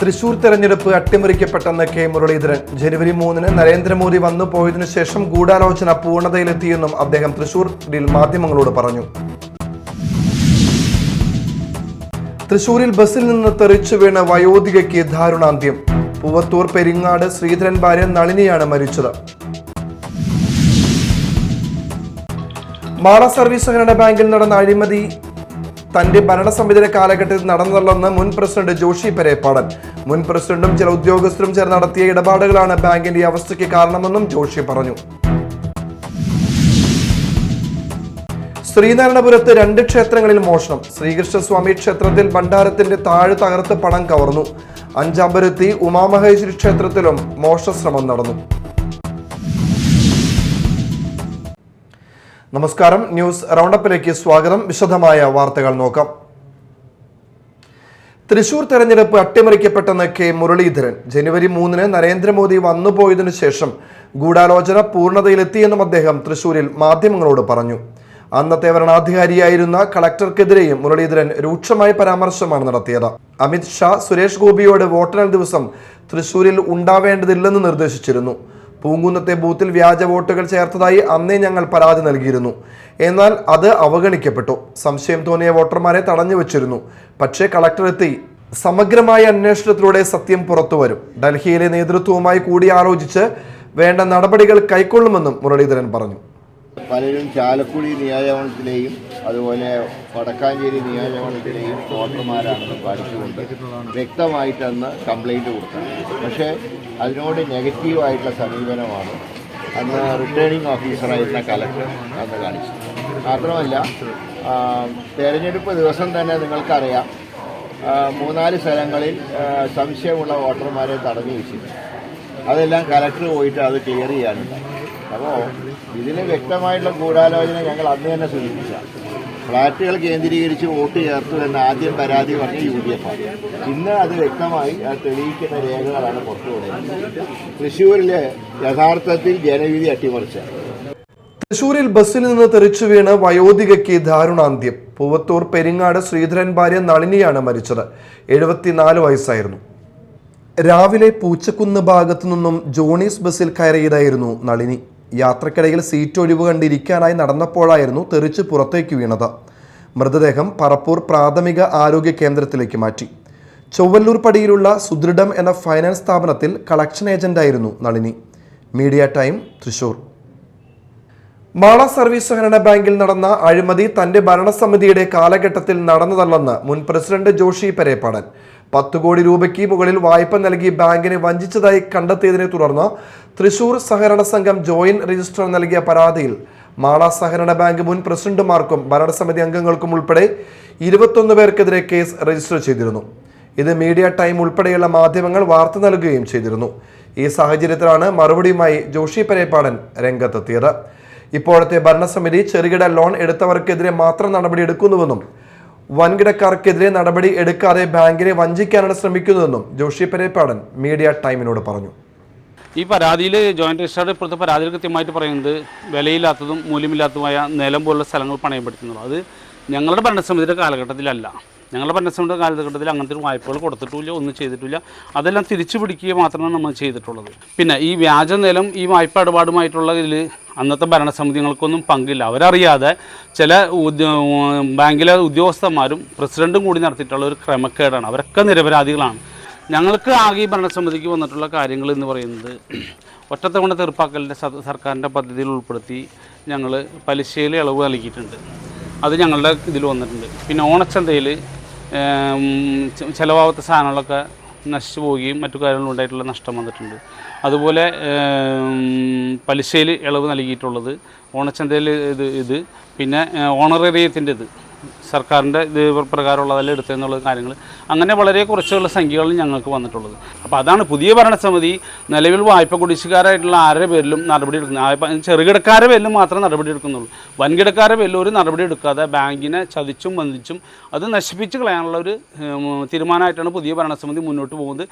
തൃശൂർ തെരഞ്ഞെടുപ്പ് അട്ടിമറിക്കപ്പെട്ടെന്ന് കെ മുരളീധരൻ. ജനുവരി 3-ന് നരേന്ദ്രമോദി വന്നു പോയതിനു ശേഷം ഗൂഢാലോചന പൂർണ്ണതയിലെത്തിയെന്നും അദ്ദേഹം തൃശൂരിൽ മാധ്യമങ്ങളോട് പറഞ്ഞു. തൃശൂരിൽ ബസിൽ നിന്ന് തെറിച്ചു വീണ വയോധികയ്ക്ക് ദാരുണാന്ത്യം. പൂവത്തൂർ പെരിങ്ങാട് ശ്രീധരൻ ഭാര്യ നളിനിയാണ് മരിച്ചത്. മാള സർവീസ് സഹകരണ ബാങ്കിൽ നടന്ന അഴിമതി തന്റെ ഭരണസമിതിയുടെ കാലഘട്ടത്തിൽ നടന്നതല്ലെന്ന് മുൻ പ്രസിഡന്റ് ജോഷി പെരേപ്പാടൻ. മുൻ പ്രസിഡന്റും ചില ഉദ്യോഗസ്ഥരും ചേർന്ന് നടത്തിയ ഇടപാടുകളാണ് ബാങ്കിന്റെ ഈ അവസ്ഥയ്ക്ക് കാരണമെന്നും ജോഷി പറഞ്ഞു. ശ്രീനാരായണപുരത്ത് 2 ക്ഷേത്രങ്ങളിൽ മോഷണം. ശ്രീകൃഷ്ണസ്വാമി ക്ഷേത്രത്തിൽ ഭണ്ഡാരത്തിന്റെ താഴ് തകർത്ത് പണം കവർന്നു. അഞ്ചാമ്പരത്തി ഉമാമഹേശ്വരി ക്ഷേത്രത്തിലും മോഷണശ്രമം നടന്നു. നമസ്കാരം, ന്യൂസ് റൗണ്ടപ്പിലേക്ക് സ്വാഗതം. വിശദമായ വാർത്തകൾ നോക്കാം. തൃശൂർ തെരഞ്ഞെടുപ്പ് അട്ടിമറിക്കപ്പെട്ടെന്ന് കെ മുരളീധരൻ. ജനുവരി 3-ന് നരേന്ദ്രമോദി വന്നുപോയതിനു ശേഷം ഗൂഢാലോചന പൂർണ്ണതയിലെത്തിയെന്നും അദ്ദേഹം തൃശൂരിൽ മാധ്യമങ്ങളോട് പറഞ്ഞു. അന്നത്തെ ഭരണാധികാരിയായിരുന്ന കളക്ടർക്കെതിരെയും മുരളീധരൻ രൂക്ഷമായ പരാമർശമാണ് നടത്തിയത്. അമിത് ഷാ സുരേഷ് ഗോപിയോട് വോട്ടെണ്ണൽ ദിവസം തൃശൂരിൽ ഉണ്ടാവേണ്ടതില്ലെന്ന് നിർദ്ദേശിച്ചിരുന്നു. പൂങ്കുന്നത്തെ ബൂത്തിൽ വ്യാജ വോട്ടുകൾ ചേർത്തതായി അന്നേ ഞങ്ങൾ പരാതി നൽകിയിരുന്നു. എന്നാൽ അത് അവഗണിക്കപ്പെട്ടു. സംശയം തോന്നിയ വോട്ടർമാരെ തടഞ്ഞു വെച്ചിരുന്നു. പക്ഷേ കളക്ടർ എത്തി. സമഗ്രമായ അന്വേഷണത്തിലൂടെ സത്യം പുറത്തുവരും. ഡൽഹിയിലെ നേതൃത്വവുമായി കൂടിയാലോചിച്ച് വേണ്ട നടപടികൾ കൈക്കൊള്ളുമെന്നും മുരളീധരൻ പറഞ്ഞു. പലരും ചാലക്കുടി നിയോജകമണ്ഡലത്തിലെയും അതുപോലെ വടക്കാഞ്ചേരി നിയോജകമണ്ഡലത്തിലെയും വോട്ടർമാരാണെന്ന് പഠിച്ചുകൊണ്ട് വ്യക്തമായിട്ടന്ന് കംപ്ലൈൻറ്റ് കൊടുത്തത്. പക്ഷേ അതിനോട് നെഗറ്റീവായിട്ടുള്ള സമീപനമാണ് അന്ന് റിട്ടേണിംഗ് ഓഫീസറായിരുന്ന കലക്ടർ അന്ന് കാണിച്ചത്. മാത്രമല്ല, തെരഞ്ഞെടുപ്പ് ദിവസം തന്നെ നിങ്ങൾക്കറിയാം 3-4 സ്ഥലങ്ങളിൽ സംശയമുള്ള വോട്ടർമാരെ തടഞ്ഞു വെച്ചിരുന്നു. അതെല്ലാം കലക്ടർ പോയിട്ട് അത് ക്ലിയർ ചെയ്യാനുണ്ടായി. അപ്പോൾ ഇതിന് വ്യക്തമായിട്ടുള്ള ഗൂഢാലോചന ഞങ്ങൾ അന്ന് തന്നെ സൂചിപ്പിച്ച ഫ്ളാറ്റുകൾ കേന്ദ്രീകരിച്ച് വോട്ട് ചേർത്തു എന്ന് ആദ്യം പരാതി പറഞ്ഞ UDF ആണ്. ഇന്ന് അത് വ്യക്തമായി തെളിയിക്കുന്ന രേഖകളാണ് പുറത്തുവിടുന്നത്. തൃശ്ശൂരിലെ യഥാർത്ഥത്തിൽ ജനവിധി അട്ടിമറിച്ച തൃശൂരിൽ ബസ്സിൽ നിന്ന് തെറിച്ചു വീണ് വയോധികയ്ക്ക് ദാരുണാന്ത്യം. പൂവത്തൂർ പെരിങ്ങാട് ശ്രീധരൻ ഭാര്യ നളിനിയാണ് മരിച്ചത്. 74 വയസ്സായിരുന്നു. രാവിലെ പൂച്ചക്കുന്ന് ഭാഗത്തു നിന്നും ജോണീസ് ബസ്സിൽ കയറിയതായിരുന്നു നളിനി. യാത്രക്കിടയിൽ സീറ്റ് ഒഴിവ് കണ്ടിരിക്കാനായി നടന്നപ്പോഴായിരുന്നു തെറിച്ച് പുറത്തേക്ക് വീണത്. മൃതദേഹം പറപ്പൂർ പ്രാഥമിക ആരോഗ്യ കേന്ദ്രത്തിലേക്ക് മാറ്റി. ചൊവ്വല്ലൂർ പടിയിലുള്ള സുദൃഢം എന്ന ഫൈനാൻസ് സ്ഥാപനത്തിൽ കളക്ഷൻ ഏജന്റായിരുന്നു Nalini. Media time, Thrissur. Mala service സഹകരണ ബാങ്കിൽ നടന്ന അഴിമതി തന്റെ ഭരണസമിതിയുടെ കാലഘട്ടത്തിൽ നടന്നതല്ലെന്ന് മുൻ പ്രസിഡന്റ് ജോഷി പെരേപ്പാടൻ. 10 കോടി രൂപയ്ക്ക് മുകളിൽ വായ്പ നൽകി ബാങ്കിനെ വഞ്ചിച്ചതായി കണ്ടെത്തിയതിനെ തുടർന്ന് തൃശൂർ സഹകരണ സംഘം ജോയിന്റ് രജിസ്ട്രാർ നൽകിയ പരാതിയിൽ മാള സഹകരണ ബാങ്ക് മുൻ പ്രസിഡന്റുമാർക്കും ഭരണസമിതി അംഗങ്ങൾക്കും ഉൾപ്പെടെ 21 പേർക്കെതിരെ കേസ് രജിസ്റ്റർ ചെയ്തിരുന്നു. ഇത് മീഡിയ ടൈം ഉൾപ്പെടെയുള്ള മാധ്യമങ്ങൾ വാർത്ത നൽകുകയും ചെയ്തിരുന്നു. ഈ സാഹചര്യത്തിലാണ് മറുപടിയുമായി ജോഷി പെരേപ്പാടൻ രംഗത്തെത്തിയത്. ഇപ്പോഴത്തെ ഭരണസമിതി ചെറുകിട ലോൺ എടുത്തവർക്കെതിരെ മാത്രം നടപടി എടുക്കുന്നുവെന്നും വൻകിടക്കാർക്കെതിരെ നടപടി എടുക്കാതെ ബാങ്കിനെ വഞ്ചിക്കാനാണ് ശ്രമിക്കുന്നതെന്നും ജോഷി പെരേപ്പാടൻ മീഡിയ ടൈമിനോട് പറഞ്ഞു. ഈ പരാതിയിൽ ജോയിന്റ് രജിസ്ട്രാർ ഇപ്പോഴത്തെ പരാതിയിൽ കൃത്യമായിട്ട് പറയുന്നത് വിലയില്ലാത്തതും മൂല്യമില്ലാത്തതുമായ നിലം പോലുള്ള സ്ഥലങ്ങൾ പണയപ്പെടുത്തുന്നുള്ളൂ. അത് ഞങ്ങളുടെ ഭരണസമിതിയുടെ കാലഘട്ടത്തിലല്ല. ഞങ്ങളുടെ ഭരണസമിതിയുടെ കാലഘട്ടത്തിൽ അങ്ങനത്തെ വായ്പകൾ കൊടുത്തിട്ടില്ല, ഒന്നും ചെയ്തിട്ടില്ല. അതെല്ലാം തിരിച്ചു പിടിക്കുക മാത്രമാണ് നമ്മൾ ചെയ്തിട്ടുള്ളത്. പിന്നെ ഈ വ്യാജ നിലം ഈ വായ്പ ഇടപാടുമായിട്ടുള്ള ഇതിൽ അന്നത്തെ ഭരണസമിതികൾക്കൊന്നും പങ്കില്ല. അവരറിയാതെ ചില ബാങ്കിലെ ഉദ്യോഗസ്ഥന്മാരും പ്രസിഡന്റും കൂടി നടത്തിയിട്ടുള്ള ഒരു ക്രമക്കേടാണ്. അവരൊക്കെ നിരപരാധികളാണ്. ഞങ്ങൾക്ക് ആകെ ഈ ഭരണസമിതിക്ക് വന്നിട്ടുള്ള കാര്യങ്ങൾ എന്ന് പറയുന്നത് ഒറ്റത്തവണ തീർപ്പാക്കലിൻ്റെ സർക്കാരിൻ്റെ പദ്ധതിയിൽ ഉൾപ്പെടുത്തി ഞങ്ങൾ പലിശയിൽ ഇളവ് നൽകിയിട്ടുണ്ട്. അത് ഞങ്ങളുടെ ഇതിൽ വന്നിട്ടുണ്ട്. പിന്നെ ഓണച്ചന്തയിൽ ചിലവാകാത്ത സാധനങ്ങളൊക്കെ നശിച്ചു പോവുകയും മറ്റു കാര്യങ്ങളുണ്ടായിട്ടുള്ള നഷ്ടം വന്നിട്ടുണ്ട്. അതുപോലെ പലിശയിൽ ഇളവ് നൽകിയിട്ടുള്ളത് ഓണച്ചന്തയിൽ ഇത് പിന്നെ ഓണറേറിയത്തിൻ്റെ സർക്കാരിൻ്റെ ഇത് പ്രകാരമുള്ളതെല്ലാം എടുത്തെന്നുള്ള കാര്യങ്ങൾ അങ്ങനെ വളരെ കുറച്ചുള്ള സംഖ്യകൾ ഞങ്ങൾക്ക് വന്നിട്ടുള്ളത്. അപ്പോൾ അതാണ് പുതിയ ഭരണസമിതി നിലവിൽ വായ്പ കുടിശ്ശിക്കാരായിട്ടുള്ള ആരുടെ പേരിലും നടപടി എടുക്കുന്നത്. ചെറുകിടക്കാരുടെ പേരിലും മാത്രമേ നടപടി എടുക്കുന്നുള്ളൂ. വൻകിടക്കാരുടെ പേരിൽ ഒരു നടപടി എടുക്കാതെ ബാങ്കിനെ ചതിച്ചും വഞ്ചിച്ചും അത് നശിപ്പിച്ച് കളയാനുള്ള ഒരു തീരുമാനമായിട്ടാണ് പുതിയ ഭരണസമിതി മുന്നോട്ട് പോകുന്നത്.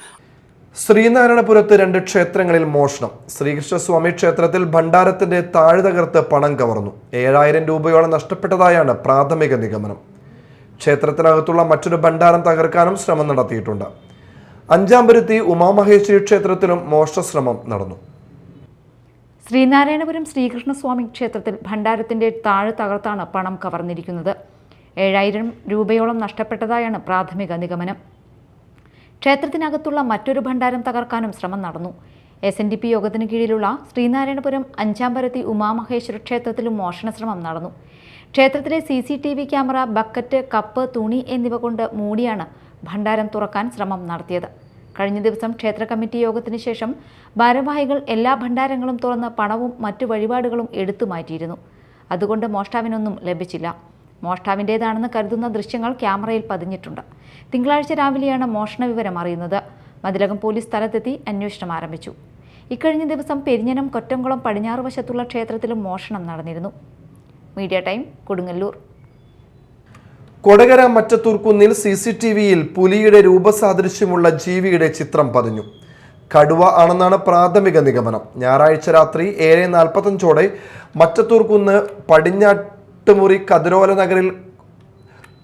ശ്രീനാരായണപുരത്ത് 2 ക്ഷേത്രങ്ങളിൽ മോഷണം. ശ്രീകൃഷ്ണസ്വാമി ക്ഷേത്രത്തിൽ ഭണ്ഡാരത്തിന്റെ താഴ് തകർത്ത് പണം കവർന്നു. 7000 രൂപയോളം നഷ്ടപ്പെട്ടതായാണ് പ്രാഥമിക നിഗമനം. ക്ഷേത്രത്തിനകത്തുള്ള മറ്റൊരു ഭണ്ഡാരം തകർക്കാനും ശ്രമം നടത്തിയിട്ടുണ്ട്. അഞ്ചാമ്പരുത്തി ഉമാമഹേശ്വരി ക്ഷേത്രത്തിലും മോഷണശ്രമം നടന്നു. ശ്രീനാരായണപുരം ശ്രീകൃഷ്ണസ്വാമി ക്ഷേത്രത്തിൽ ഭണ്ഡാരത്തിന്റെ താഴ് തകർത്താണ് പണം കവർന്നിരിക്കുന്നത്. 7,000 രൂപയോളം നഷ്ടപ്പെട്ടതായാണ് പ്രാഥമിക നിഗമനം. ക്ഷേത്രത്തിനകത്തുള്ള മറ്റൊരു ഭണ്ഡാരം തകർക്കാനും ശ്രമം നടന്നു. SNDP യോഗത്തിന് കീഴിലുള്ള ശ്രീനാരായണപുരം അഞ്ചാമ്പരത്തി ഉമാമഹേശ്വര ക്ഷേത്രത്തിലും മോഷണശ്രമം നടന്നു. ക്ഷേത്രത്തിലെ CCTV ക്യാമറ, ബക്കറ്റ്, കപ്പ്, തുണി എന്നിവ കൊണ്ട് മൂടിയാണ് ഭണ്ഡാരം തുറക്കാൻ ശ്രമം നടത്തിയത്. കഴിഞ്ഞ ദിവസം ക്ഷേത്ര കമ്മിറ്റി യോഗത്തിന് ശേഷം ഭാരവാഹികൾ എല്ലാ ഭണ്ഡാരങ്ങളും തുറന്ന് പണവും മറ്റു വഴിപാടുകളും എടുത്തു മാറ്റിയിരുന്നു. അതുകൊണ്ട് മോഷ്ടാവിനൊന്നും ലഭിച്ചില്ല. മോഷ്ടാവിൻ്റേതാണെന്ന് കരുതുന്ന ദൃശ്യങ്ങൾ ക്യാമറയിൽ പതിഞ്ഞിട്ടുണ്ട്. തിങ്കളാഴ്ച രാവിലെയാണ് മോഷണ വിവരം അറിയുന്നത്. മതിലകം പോലീസ് സ്ഥലത്തെത്തി അന്വേഷണം ആരംഭിച്ചു. ഇക്കഴിഞ്ഞ ദിവസം പെരിഞ്ഞനം കൊറ്റംകുളം പടിഞ്ഞാറ് വശത്തുള്ള ക്ഷേത്രത്തിലും മോഷണം നടന്നിരുന്നു. Media time, Kodungallur. കൊടകര മറ്റത്തൂർക്കുന്നിൽ CCTVയിൽ പുലിയുടെ രൂപസാദൃശ്യമുള്ള ജീവിയുടെ ചിത്രം പതിഞ്ഞു. കടുവ ആണെന്നാണ് പ്രാഥമിക നിഗമനം. ഞായറാഴ്ച രാത്രി 7:45 മറ്റത്തൂർക്കുന്ന് പടിഞ്ഞാട്ടുമുറി കതിരോല നഗറിൽ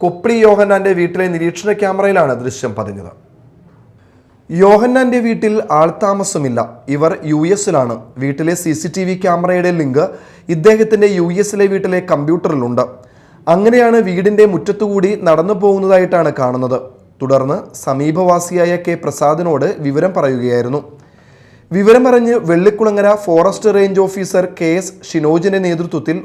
കൊപ്രി യോഹന്നാന്റെ വീട്ടിലെ നിരീക്ഷണ ക്യാമറയിലാണ് ദൃശ്യം പതിഞ്ഞത്. യോഹന്നാന്റെ വീട്ടിൽ ആൾതാമസമില്ല. ഇവർ US-ലാണ്. വീട്ടിലെ CCTV ക്യാമറയുടെ ലിങ്ക് ഇദ്ദേഹത്തിന്റെ US-ലെ വീട്ടിലെ കമ്പ്യൂട്ടറിലുണ്ട്. അങ്ങനെയാണ് വീടിന്റെ മുറ്റത്തുകൂടി നടന്നു പോകുന്നതായിട്ടാണ് കാണുന്നത്. തുടർന്ന് സമീപവാസിയായ K പ്രസാദിനോട് വിവരം പറയുകയായിരുന്നു. വിവരമറിഞ്ഞ് Vellikulangara forest range officer KS ഷിനോജിന്റെ നേതൃത്വത്തിൽ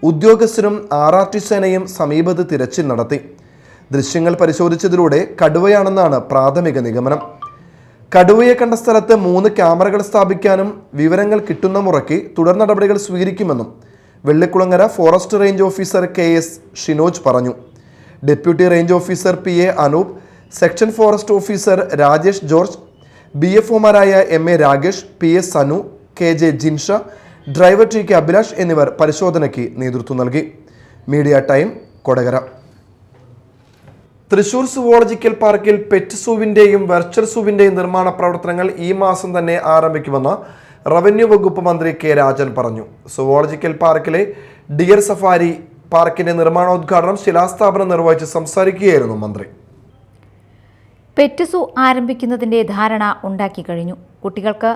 ഉദ്യോഗസ്ഥരും RRT സേനയും സമീപത്ത് തിരച്ചിൽ നടത്തി. ദൃശ്യങ്ങൾ പരിശോധിച്ചതിലൂടെ കടുവയാണെന്നാണ് പ്രാഥമിക നിഗമനം. കടുവയെ കണ്ട സ്ഥലത്ത് 3 ക്യാമറകൾ സ്ഥാപിക്കാനും വിവരങ്ങൾ കിട്ടുന്ന മുറയ്ക്ക് തുടർ നടപടികൾ സ്വീകരിക്കുമെന്നും Vellikulangara forest range officer KS Shinoj പറഞ്ഞു. Deputy range officer PA Anoop, section forest officer Rajesh George, BFOമാരായ MA Rakesh, PS Sanu, KJ Jinsha, driver TK Abhilash എന്നിവർ പരിശോധനയ്ക്ക് നേതൃത്വം നൽകി. Media time, Kodakara. Thrissur zoological പാർക്കിൽ പെറ്റ് സൂവിൻ്റെയും വെർച്വൽ സൂവിൻ്റെയും നിർമ്മാണ പ്രവർത്തനങ്ങൾ ഈ മാസം തന്നെ ആരംഭിക്കുമെന്ന് റവന്യൂ വകുപ്പ് മന്ത്രി K രാജൻ പറഞ്ഞു. സുവോളജിക്കൽ പാർക്കിലെ ഡിയർ സഫാരി പാർക്കിന്റെ നിർമ്മാണോദ്ഘാടനം ശിലാസ്ഥാപനം നിർവഹിച്ച് സംസാരിക്കുകയായിരുന്നു മന്ത്രി. പെറ്റ് സൂ ആരംഭിക്കുന്നതിന്റെ ധാരണ ഉണ്ടാക്കി കഴിഞ്ഞു. കുട്ടികൾക്ക്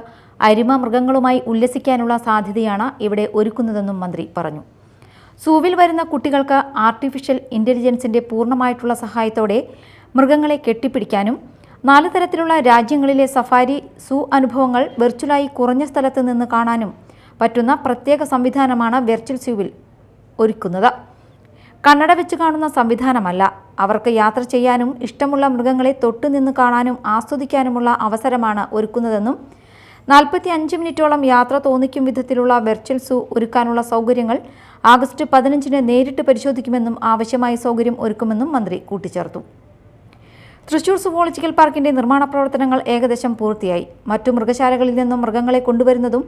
അരിമ മൃഗങ്ങളുമായി ഉല്ലസിക്കാനുള്ള സാധ്യതയാണ് ഇവിടെ ഒരുക്കുന്നതെന്നും മന്ത്രി പറഞ്ഞു. സൂവിൽ വരുന്ന കുട്ടികൾക്ക് ആർട്ടിഫിഷ്യൽ ഇന്റലിജൻസിന്റെ പൂർണ്ണമായിട്ടുള്ള സഹായത്തോടെ മൃഗങ്ങളെ കെട്ടിപ്പിടിക്കാനും 4 തരത്തിലുള്ള രാജ്യങ്ങളിലെ സഫാരി സൂ അനുഭവങ്ങൾ വെർച്വലായി കുറഞ്ഞ സ്ഥലത്ത് നിന്ന് കാണാനും പറ്റുന്ന പ്രത്യേക സംവിധാനമാണ് വെർച്വൽ സൂവിൽ ഒരുക്കുന്നത്. കണ്ണട വെച്ച് കാണുന്ന സംവിധാനമല്ല. അവർക്ക് യാത്ര ചെയ്യാനും ഇഷ്ടമുള്ള മൃഗങ്ങളെ തൊട്ടു നിന്ന് കാണാനും ആസ്വദിക്കാനുമുള്ള അവസരമാണ് ഒരുക്കുന്നതെന്നും 45 മിനിറ്റോളം യാത്ര തോന്നിക്കും വിധത്തിലുള്ള വെർച്വൽ സൂ ഒരുക്കാനുള്ള സൗകര്യങ്ങൾ ആഗസ്റ്റ് 15-ന് നേരിട്ട് പരിശോധിക്കുമെന്നും ആവശ്യമായ സൗകര്യം ഒരുക്കുമെന്നും മന്ത്രി കൂട്ടിച്ചേർത്തു. തൃശൂർ സുവോളജിക്കൽ പാർക്കിന്റെ നിർമ്മാണ പ്രവർത്തനങ്ങൾ ഏകദേശം പൂർത്തിയായി. മറ്റു മൃഗശാലകളിൽ നിന്നും മൃഗങ്ങളെ കൊണ്ടുവരുന്നതും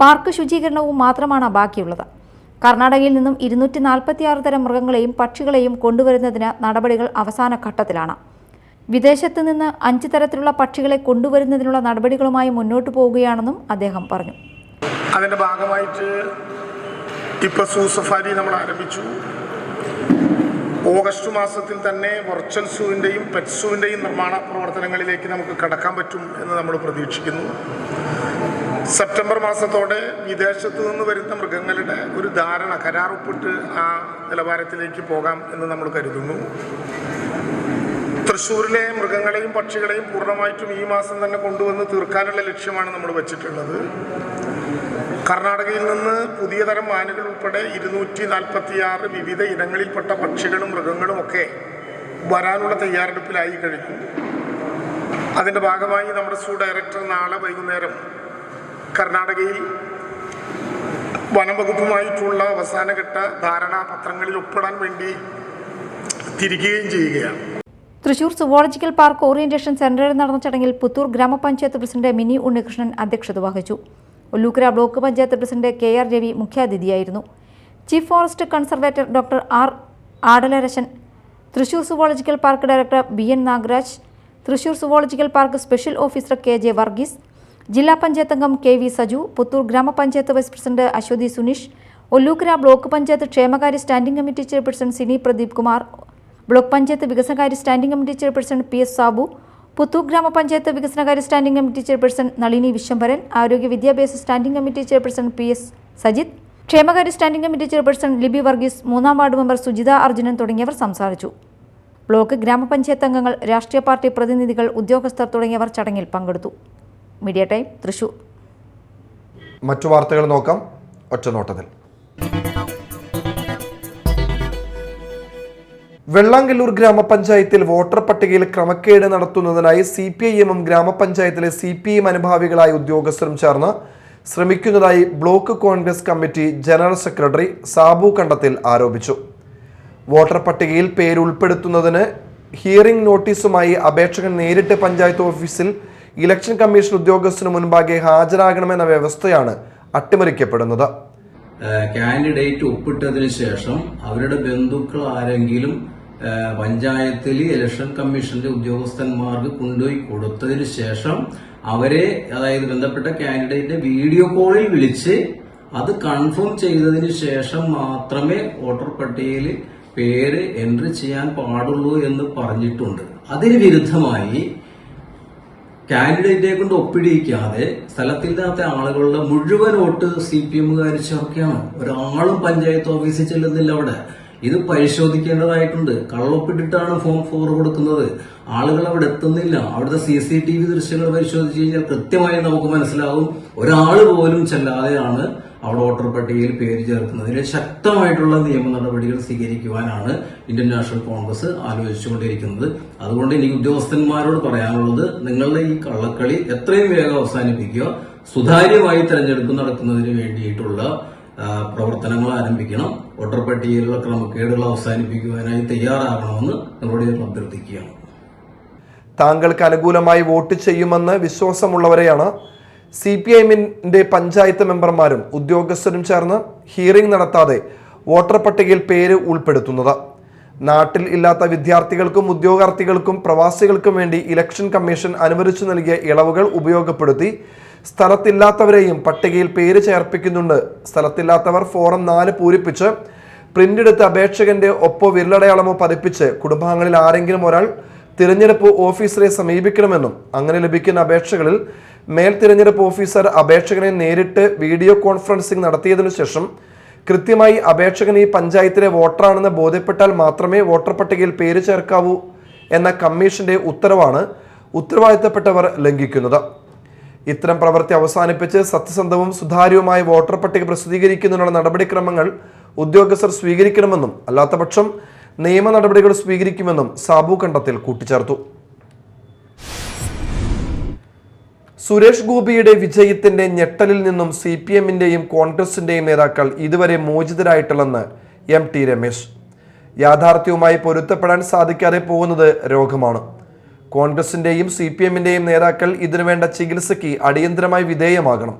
പാർക്ക് ശുചീകരണവും മാത്രമാണ് ബാക്കിയുള്ളത്. കർണാടകയിൽ നിന്നും 246 തരം മൃഗങ്ങളെയും പക്ഷികളെയും കൊണ്ടുവരുന്നതിന് നടപടികൾ അവസാന ഘട്ടത്തിലാണ്. വിദേശത്ത് നിന്ന് 5 തരത്തിലുള്ള പക്ഷികളെ കൊണ്ടുവരുന്നതിനുള്ള നടപടികളുമായി മുന്നോട്ട് പോവുകയാണെന്നും അദ്ദേഹം പറഞ്ഞു. അതിൻ്റെ ഭാഗമായിട്ട് ഇപ്പോൾ സൂ സഫാരി നമ്മൾ ആരംഭിച്ചു. ഓഗസ്റ്റ് മാസത്തിൽ തന്നെ വെർച്വൽ സൂവിൻ്റെയും പെറ്റ് സൂവിൻ്റെയും നിർമ്മാണ പ്രവർത്തനങ്ങളിലേക്ക് നമുക്ക് കടക്കാൻ പറ്റും എന്ന് നമ്മൾ പ്രതീക്ഷിക്കുന്നു. സെപ്റ്റംബർ മാസത്തോടെ വിദേശത്ത് നിന്ന് വരുന്ന മൃഗങ്ങളുടെ ഒരു ധാരണ, കരാറൊപ്പിട്ട് ആ നിലവാരത്തിലേക്ക് പോകാം എന്ന് നമ്മൾ കരുതുന്നു. തൃശ്ശൂരിലെ മൃഗങ്ങളെയും പക്ഷികളെയും പൂർണ്ണമായിട്ടും ഈ മാസം തന്നെ കൊണ്ടുവന്ന് തീർക്കാനുള്ള ലക്ഷ്യമാണ് നമ്മൾ വച്ചിട്ടുള്ളത്. കർണാടകയിൽ നിന്ന് പുതിയ തരം മാനുകൾ ഉൾപ്പെടെ 246 വിവിധ ഇനങ്ങളിൽപ്പെട്ട പക്ഷികളും മൃഗങ്ങളും ഒക്കെ വരാനുള്ള തയ്യാറെടുപ്പിലായി കഴിഞ്ഞു. അതിൻ്റെ ഭാഗമായി നമ്മുടെ സൂ ഡയറക്ടർ നാളെ വൈകുന്നേരം കർണാടകയിൽ വനം വകുപ്പുമായിട്ടുള്ള അവസാനഘട്ട ധാരണാപത്രങ്ങളിൽ ഒപ്പിടാൻ വേണ്ടി തിരികുകയും ചെയ്യുകയാണ്. തൃശൂർ സുവോളജിക്കൽ പാർക്ക് ഓറിയന്റേഷൻ സെന്ററിൽ നടന്ന ചടങ്ങിൽ പുത്തൂർ ഗ്രാമപഞ്ചായത്ത് പ്രസിഡന്റ് മിനി ഉണ്ണികൃഷ്ണൻ അധ്യക്ഷത വഹിച്ചു. Ollukkara block panchayat president KR Ravi മുഖ്യാതിഥിയായിരുന്നു. Chief forest conservator doctor R Adalarasan, Thrissur zoological park director BN Nagaraj, Thrissur zoological park special officer KJ Varghese, ജില്ലാ പഞ്ചായത്ത് അംഗം KV സജു, പുത്തൂർ ഗ്രാമപഞ്ചായത്ത് vice president Aswathi Suneesh, Ollukkara block panchayat ക്ഷേമകാര്യ standing committee chairperson Sini Pradeep Kumar, block panchayat വികസനകാര്യ standing committee chairperson PS Sabu, Puthur ഗ്രാമപഞ്ചായത്ത് വികസനകാര്യ standing committee chairperson Nalini Viswambharan, ആരോഗ്യ വിദ്യാഭ്യാസ standing committee chairperson PS Sajith, ക്ഷേമകാര്യ standing committee chairperson Libi Varghese, 3-ാം ward member Sujitha Arjunan തുടങ്ങിയവർ സംസാരിച്ചു. ബ്ലോക്ക് ഗ്രാമപഞ്ചായത്ത് അംഗങ്ങൾ, രാഷ്ട്രീയ പാർട്ടി പ്രതിനിധികൾ, ഉദ്യോഗസ്ഥർ തുടങ്ങിയവർ ചടങ്ങിൽ പങ്കെടുത്തു. Media time, Thrissur. മറ്റു വാർത്തകൾ നോക്കാം ഒറ്റനോട്ടത്തിൽ. വെള്ളാങ്കല്ലൂർ ഗ്രാമപഞ്ചായത്തിൽ വോട്ടർ പട്ടികയിൽ ക്രമക്കേട് നടത്തുന്നതിനായി CPIM ഗ്രാമപഞ്ചായത്തിലെ CPIM അനുഭാവികളായ ഉദ്യോഗസ്ഥരും ചേർന്ന് ശ്രമിക്കുന്നതായി block Congress committee general secretary Sabu Kandathil ആരോപിച്ചു. വോട്ടർ പട്ടികയിൽ പേര് ഉൾപ്പെടുത്തുന്നതിന് ഹിയറിംഗ് നോട്ടീസുമായി അപേക്ഷകൻ നേരിട്ട് പഞ്ചായത്ത് ഓഫീസിൽ ഇലക്ഷൻ കമ്മീഷൻ ഉദ്യോഗസ്ഥന് മുൻപാകെ ഹാജരാകണമെന്ന വ്യവസ്ഥയാണ് അട്ടിമറിക്കപ്പെടുന്നത്. കാൻഡിഡേറ്റ് ഒപ്പിട്ടതിന് ശേഷം അവരുടെ ബന്ധുക്കൾ ആരെങ്കിലും പഞ്ചായത്തിൽ ഇലക്ഷൻ കമ്മീഷന്റെ ഉദ്യോഗസ്ഥന്മാർക്ക് കൊണ്ടുപോയി കൊടുത്തതിന് ശേഷം അവരെ, അതായത് ബന്ധപ്പെട്ട കാൻഡിഡേറ്റിനെ വീഡിയോ കോളിൽ വിളിച്ച് അത് കൺഫേം ചെയ്തതിന് ശേഷം മാത്രമേ വോട്ടർ പട്ടികയിൽ പേര് എൻട്രി ചെയ്യാൻ പാടുള്ളൂ എന്ന് പറഞ്ഞിട്ടുണ്ട്. അതിന് വിരുദ്ധമായി കാൻഡിഡേറ്റിനെ കൊണ്ട് ഒപ്പിടിയിക്കാതെ സ്ഥലത്തില്ലാത്ത ആളുകളുടെ മുഴുവൻ വോട്ട് CPMകാർ ചേർക്കുകയാണ്. ഒരാളും പഞ്ചായത്ത് ഓഫീസിൽ ചെല്ലുന്നില്ല. അവിടെ ഇത് പരിശോധിക്കേണ്ടതായിട്ടുണ്ട്. കള്ളൊപ്പിട്ടിട്ടാണ് ഫോം 4 കൊടുക്കുന്നത്. ആളുകൾ അവിടെ എത്തുന്നില്ല. അവിടുത്തെ CCTV ദൃശ്യങ്ങൾ പരിശോധിച്ച് കഴിഞ്ഞാൽ കൃത്യമായി നമുക്ക് മനസ്സിലാവും ഒരാൾ പോലും ചെല്ലാതെയാണ് അവിടെ വോട്ടർ പട്ടികയിൽ പേര് ചേർക്കുന്നതിന് ശക്തമായിട്ടുള്ള നിയമ നടപടികൾ സ്വീകരിക്കുവാനാണ് ഇന്ത്യൻ നാഷണൽ കോൺഗ്രസ് ആലോചിച്ചുകൊണ്ടിരിക്കുന്നത്. അതുകൊണ്ട് എനിക്ക് ഉദ്യോഗസ്ഥന്മാരോട് പറയാനുള്ളത്, നിങ്ങളുടെ ഈ കള്ളക്കളി എത്രയും വേഗം അവസാനിപ്പിക്കുക. സുതാര്യമായി തെരഞ്ഞെടുപ്പ് നടക്കുന്നതിന് വേണ്ടിയിട്ടുള്ള പ്രവർത്തനങ്ങൾ ആരംഭിക്കണം. വോട്ടർ പട്ടികയിലുള്ള ക്രമക്കേടുകൾ അവസാനിപ്പിക്കുവാനായി തയ്യാറാകണമെന്ന് നിങ്ങളോട് അഭ്യർത്ഥിക്കുകയാണ്. താങ്കൾക്ക് അനുകൂലമായി വോട്ട് ചെയ്യുമെന്ന് വിശ്വാസമുള്ളവരെയാണ് CPIMന്റെ പഞ്ചായത്ത് മെമ്പർമാരും ഉദ്യോഗസ്ഥരും ചേർന്ന് ഹിയറിംഗ് നടത്താതെ വോട്ടർ പട്ടികയിൽ പേര് ഉൾപ്പെടുത്തുന്നത്. നാട്ടിൽ ഇല്ലാത്ത വിദ്യാർത്ഥികൾക്കും ഉദ്യോഗാർത്ഥികൾക്കും പ്രവാസികൾക്കും വേണ്ടി ഇലക്ഷൻ കമ്മീഷൻ അനുവദിച്ചു നൽകിയ ഇളവുകൾ ഉപയോഗപ്പെടുത്തി സ്ഥലത്തില്ലാത്തവരെയും പട്ടികയിൽ പേര് ചേർപ്പിക്കുന്നുണ്ട്. സ്ഥലത്തില്ലാത്തവർ ഫോറം 4 പൂരിപ്പിച്ച് പ്രിന്റെടുത്ത് അപേക്ഷകന്റെ ഒപ്പോ വിരലടയാളമോ പതിപ്പിച്ച് കുടുംബാംഗങ്ങളിൽ ആരെങ്കിലും ഒരാൾ തിരഞ്ഞെടുപ്പ് ഓഫീസറെ സമീപിക്കണമെന്നും അങ്ങനെ ലഭിക്കുന്ന അപേക്ഷകളിൽ മേൽ തിരഞ്ഞെടുപ്പ് ഓഫീസർ അപേക്ഷകനെ നേരിട്ട് വീഡിയോ കോൺഫറൻസിംഗ് നടത്തിയതിനു ശേഷം കൃത്യമായി അപേക്ഷകൻ ഈ പഞ്ചായത്തിലെ വോട്ടറാണെന്ന് ബോധ്യപ്പെട്ടാൽ മാത്രമേ വോട്ടർ പട്ടികയിൽ പേര് ചേർക്കാവൂ എന്ന കമ്മീഷന്റെ ഉത്തരവാണ് ഉത്തരവാദിത്തപ്പെട്ടവർ ലംഘിക്കുന്നത്. ഇത്തരം പ്രവൃത്തി അവസാനിപ്പിച്ച് സത്യസന്ധവും സുതാര്യവുമായ വോട്ടർ പട്ടിക പ്രസിദ്ധീകരിക്കുന്നതിനുള്ള നടപടിക്രമങ്ങൾ ഉദ്യോഗസ്ഥർ സ്വീകരിക്കണമെന്നും അല്ലാത്തപക്ഷം നിയമ നടപടികൾ സ്വീകരിക്കുമെന്നും സാബു കണ്ടത്തിൽ കൂട്ടിച്ചേർത്തു. സുരേഷ് ഗോപിയുടെ വിജയത്തിന്റെ ഞെട്ടലിൽ നിന്നും CPMന്റെയും കോൺഗ്രസിന്റെയും നേതാക്കൾ ഇതുവരെ മോചിതരായിട്ടില്ലെന്ന് MT രമേശ്. യാഥാർത്ഥ്യവുമായി പൊരുത്തപ്പെടാൻ സാധിക്കാതെ പോകുന്നത് രോഗമാണ്. കോൺഗ്രസിന്റെയും CPMന്റെയും നേതാക്കൾ ഇതിനുവേണ്ട ചികിത്സയ്ക്ക് അടിയന്തരമായി വിധേയമാകണം.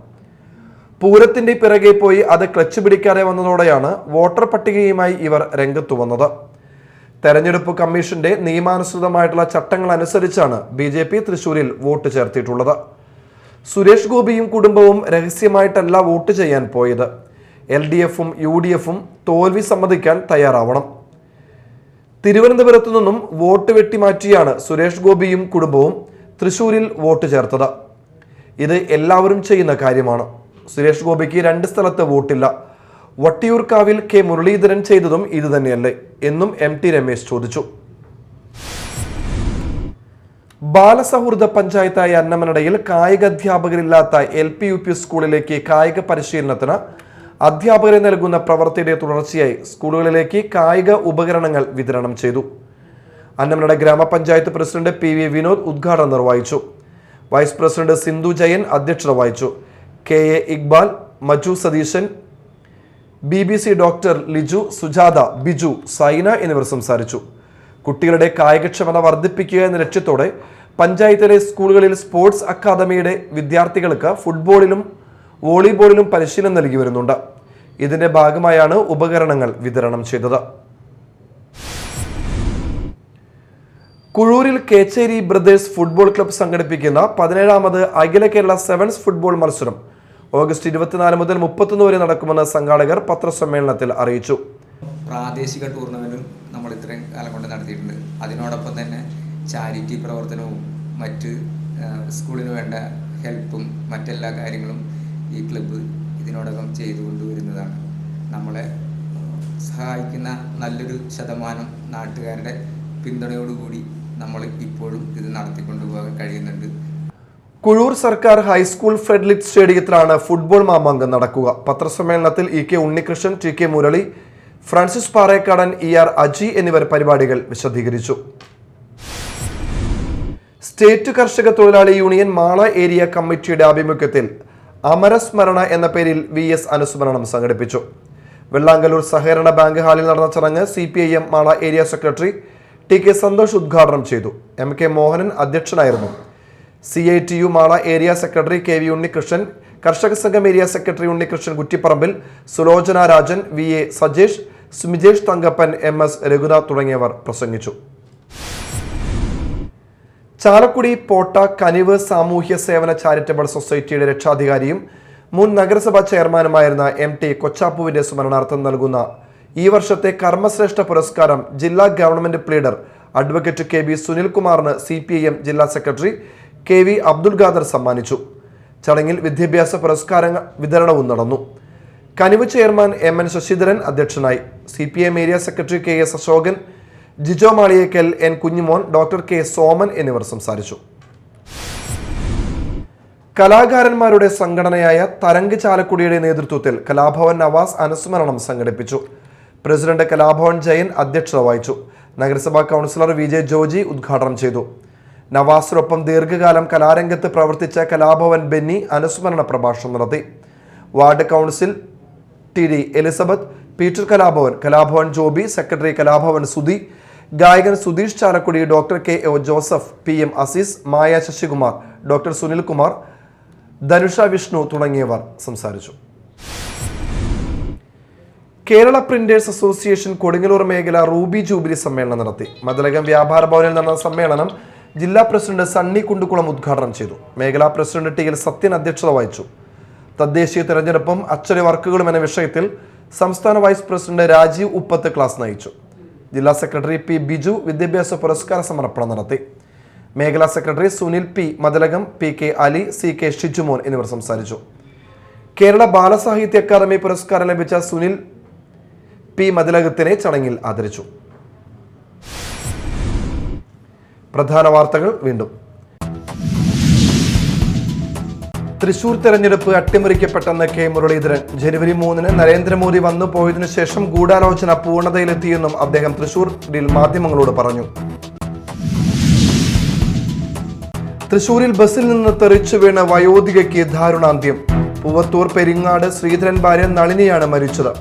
പൂരത്തിന്റെ പിറകെ പോയി അത് ക്ലച്ച് പിടിക്കാതെ വന്നതോടെയാണ് വോട്ടർ പട്ടികയുമായി ഇവർ രംഗത്തു വന്നത്. തെരഞ്ഞെടുപ്പ് കമ്മീഷന്റെ നിയമാനുസൃതമായിട്ടുള്ള ചട്ടങ്ങൾ അനുസരിച്ചാണ് BJP തൃശൂരിൽ വോട്ട് ചേർത്തിട്ടുള്ളത്. സുരേഷ് ഗോപിയും കുടുംബവും രഹസ്യമായിട്ടല്ല വോട്ട് ചെയ്യാൻ പോയത്. LDFും UDFും തോൽവി സമ്മതിക്കാൻ തയ്യാറാവണം. തിരുവനന്തപുരത്തു നിന്നും വോട്ട് വെട്ടിമാറ്റിയാണ് സുരേഷ് ഗോപിയും കുടുംബവും തൃശൂരിൽ വോട്ട് ചേർത്തത്. ഇത് എല്ലാവരും ചെയ്യുന്ന കാര്യമാണ്. സുരേഷ് ഗോപിക്ക് 2 സ്ഥലത്ത് വോട്ടില്ല. വട്ടിയൂർക്കാവിൽ K മുരളീധരൻ ചെയ്തതും ഇത് തന്നെയല്ലേ എന്നും MT രമേശ് ചോദിച്ചു. ബാലസൗഹൃദ പഞ്ചായത്തായ അന്നമനടയിൽ കായിക അധ്യാപകരില്ലാത്ത LP-UP സ്കൂളിലേക്ക് കായിക പരിശീലനത്തിന് അധ്യാപകരെ നൽകുന്ന പ്രവൃത്തിയുടെ തുടർച്ചയായി സ്കൂളുകളിലേക്ക് കായിക ഉപകരണങ്ങൾ വിതരണം ചെയ്തു. അന്നമനട ഗ്രാമപഞ്ചായത്ത് പ്രസിഡന്റ് PV വിനോദ് ഉദ്ഘാടനം നിർവഹിച്ചു. വൈസ് പ്രസിഡന്റ് സിന്ധു ജയൻ അധ്യക്ഷത വഹിച്ചു. KA Iqbal, Maju Satheesan, BBC doctor Liju, Sujatha, Biju, Saina എന്നിവർ സംസാരിച്ചു. കുട്ടികളുടെ കായികക്ഷമത വർദ്ധിപ്പിക്കുക എന്ന ലക്ഷ്യത്തോടെ പഞ്ചായത്തിലെ സ്കൂളുകളിൽ സ്പോർട്സ് അക്കാദമിയുടെ വിദ്യാർത്ഥികൾക്ക് ഫുട്ബോളിലും വോളിബോളിലും പരിശീലനം നൽകി വരുന്നുണ്ട്. ഇതിന്റെ ഭാഗമായാണ് ഉപകരണങ്ങൾ വിതരണം ചെയ്തത്. കുഴൂരിൽ കേച്ചേരി ബ്രദേഴ്സ് ഫുട്ബോൾ ക്ലബ്ബ് സംഘടിപ്പിക്കുന്ന 17ാമത് അഖില കേരള സെവൻസ് ഫുട്ബോൾ മത്സരം ഓഗസ്റ്റ് 24 മുതൽ 31 വരെ നടക്കുമെന്ന് സംഘാടകർ പത്രസമ്മേളനത്തിൽ അറിയിച്ചു. പ്രാദേശിക ടൂർണമെന്റും നമ്മൾ ഇത്രയും കാലം കൊണ്ട് നടത്തിയിട്ടുണ്ട്. അതിനോടൊപ്പം തന്നെ ചാരിറ്റി പ്രവർത്തനവും മറ്റ് സ്കൂളിന് വേണ്ട ഹെൽപ്പും മറ്റെല്ലാ കാര്യങ്ങളും ഈ ക്ലബ്ബ് ഇതിനോടകം ചെയ്തുകൊണ്ടുവരുന്നതാണ്. നമ്മളെ സഹായിക്കുന്ന നല്ലൊരു ശതമാനം നാട്ടുകാരുടെ പിന്തുണയോടുകൂടി നമ്മൾ ഇപ്പോഴും ഇത് നടത്തിക്കൊണ്ടുപോകാൻ കഴിയുന്നുണ്ട്. കുഴൂർ സർക്കാർ ഹൈസ്കൂൾ ഫ്രെഡ്ലിറ്റ് സ്റ്റേഡിയത്തിലാണ് ഫുട്ബോൾ മാമാങ്കം നടക്കുക. പത്രസമ്മേളനത്തിൽ E K Unnikrishnan, T K Murali, Francis Parekkadan, ER Aji എന്നിവർ പരിപാടികൾ വിശദീകരിച്ചു. സ്റ്റേറ്റ് കർഷക തൊഴിലാളി യൂണിയൻ മാള ഏരിയ കമ്മിറ്റിയുടെ ആഭിമുഖ്യത്തിൽ അമരസ്മരണ എന്ന പേരിൽ VS അനുസ്മരണം സംഘടിപ്പിച്ചു. വെള്ളാങ്കല്ലൂർ സഹകരണ ബാങ്ക് ഹാളിൽ നടന്ന ചടങ്ങ് CPIM Mala area secretary TK Santhosh ഉദ്ഘാടനം ചെയ്തു. MK മോഹനൻ അധ്യക്ഷനായിരുന്നു. CITU Mala area secretary KV Unnikrishnan, കർഷക സംഘം area secretary Unnikrishnan Kuttiparambil, Sulochana Rajan, VA Sajesh, Sumijesh Thankappan, MS Raghunath തുടങ്ങിയവർ പ്രസംഗിച്ചു. ചാലക്കുടി പോട്ട കനിവ് സാമൂഹ്യ സേവന ചാരിറ്റബിൾ സൊസൈറ്റിയുടെ രക്ഷാധികാരിയും മുൻ നഗരസഭാ ചെയർമാനുമായിരുന്ന MT കൊച്ചാപ്പുവിന്റെ സ്മരണാർത്ഥം നൽകുന്ന ഈ വർഷത്തെ കർമ്മശ്രേഷ്ഠ പുരസ്കാരം ജില്ലാ government pleader advocate KB സുനിൽകുമാറിന് CPIM ജില്ലാ സെക്രട്ടറി KV അബ്ദുൽ ഖാദർ സമ്മാനിച്ചു. ചടങ്ങിൽ വിദ്യാഭ്യാസ പുരസ്കാരങ്ങൾ വിതരണവും നടന്നു. കനിവ് ചെയർമാൻ MN ശശിധരൻ അധ്യക്ഷനായി. CPIM area secretary KS Ashokan, Jijo Maliyekkal, N Kunjumon, doctor K Soman എന്നിവർ സംസാരിച്ചു. കലാകാരന്മാരുടെ സംഘടനയായ തരംഗ് ചാലക്കുടിയുടെ നേതൃത്വത്തിൽ കലാഭവൻ നവാസ് അനുസ്മരണം സംഘടിപ്പിച്ചു. പ്രസിഡന്റ് കലാഭവൻ ജയൻ അധ്യക്ഷത വഹിച്ചു. നഗരസഭാ കൗൺസിലർ VJ ജോജി ഉദ്ഘാടനം ചെയ്തു. നവാസിനൊപ്പം ദീർഘകാലം കലാരംഗത്ത് പ്രവർത്തിച്ച കലാഭവൻ ബെന്നി അനുസ്മരണ പ്രഭാഷണം നടത്തി. Ward council TD Elizabeth, Peter Kalabhavan, Kalabhavan Joby, secretary Kalabhavan Sudhi, ഗായകൻ Sudheesh Chalakudy, doctor KO Joseph, PM Azeez, Maya Sasikumar, doctor Sunilkumar, Dhanusha Vishnu തുടങ്ങിയവർ സംസാരിച്ചു. കേരള പ്രിന്റേഴ്സ് അസോസിയേഷൻ കൊടുങ്ങല്ലൂർ മേഖല റൂബി ജൂബിലി സമ്മേളനം നടത്തി. മതിലകം വ്യാപാര ഭവനിൽ നടന്ന സമ്മേളനം ജില്ലാ പ്രസിഡന്റ് സണ്ണി കുണ്ടുകുളം ഉദ്ഘാടനം ചെയ്തു. മേഖലാ പ്രസിഡന്റ് TL സത്യൻ അധ്യക്ഷത വഹിച്ചു. തദ്ദേശീയ തെരഞ്ഞെടുപ്പും അച്ചടി വർക്കുകളും എന്ന വിഷയത്തിൽ സംസ്ഥാന vice president Rajeev Uppath class നയിച്ചു. ജില്ലാ സെക്രട്ടറി P ബിജു വിദ്യാഭ്യാസ പുരസ്കാര സമർപ്പണം നടത്തി. മേഖലാ secretary Sunil P Mathilakam, PK Ali, CK Shijumon എന്നിവർ സംസാരിച്ചു. കേരള ബാലസാഹിത്യ അക്കാദമി പുരസ്കാരം ലഭിച്ച സുനിൽ P മതിലകത്തിനെ ചടങ്ങിൽ ആദരിച്ചു. പ്രധാന വാർത്തകൾ വീണ്ടും. തൃശൂർ തെരഞ്ഞെടുപ്പ് അട്ടിമറിക്കപ്പെട്ടെന്ന് K മുരളീധരൻ. ജനുവരി 3-ന് നരേന്ദ്രമോദി വന്നു പോയതിനു ശേഷം ഗൂഢാലോചന പൂർണ്ണതയിലെത്തിയെന്നും അദ്ദേഹം തൃശൂരിൽ മാധ്യമങ്ങളോട് പറഞ്ഞു. തൃശൂരിൽ ബസ്സിൽ നിന്ന് തെറിച്ചു വീണ വയോധികയ്ക്ക് ദാരുണാന്ത്യം. പൂവത്തൂർ പെരിങ്ങാട് ശ്രീധരൻ ഭാര്യ നളിനിയാണ് മരിച്ചത്.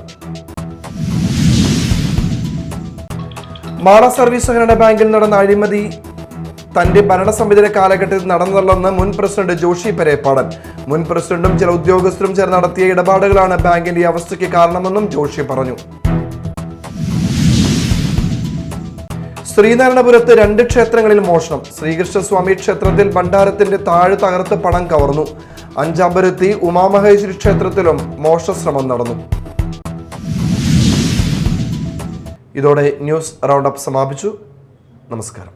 മാള സർവീസ് സഹകരണ ബാങ്കിൽ നടന്ന അഴിമതി തന്റെ ഭരണസമിതിയുടെ കാലഘട്ടത്തിൽ നടന്നതല്ലെന്ന് മുൻ പ്രസിഡന്റ് ജോഷി പെരേപ്പാടൻ. മുൻ പ്രസിഡന്റും ചില ഉദ്യോഗസ്ഥരും ചേർന്ന് നടത്തിയ ഇടപാടുകളാണ് ബാങ്കിന്റെ ഈ അവസ്ഥയ്ക്ക് കാരണമെന്നും ജോഷി പറഞ്ഞു. ശ്രീനാരായണപുരത്ത് 2 ക്ഷേത്രങ്ങളിൽ മോഷണം. ശ്രീകൃഷ്ണസ്വാമി ക്ഷേത്രത്തിൽ ഭണ്ഡാരത്തിന്റെ താഴ് തകർത്ത് പണം കവർന്നു. അഞ്ചാമ്പരത്തി ഉമാമഹേശ്വരി ക്ഷേത്രത്തിലും മോഷണശ്രമം നടന്നു. ഇതോടെ ന്യൂസ് റൗണ്ട് അപ്പ് സമാപിച്ചു. നമസ്കാരം.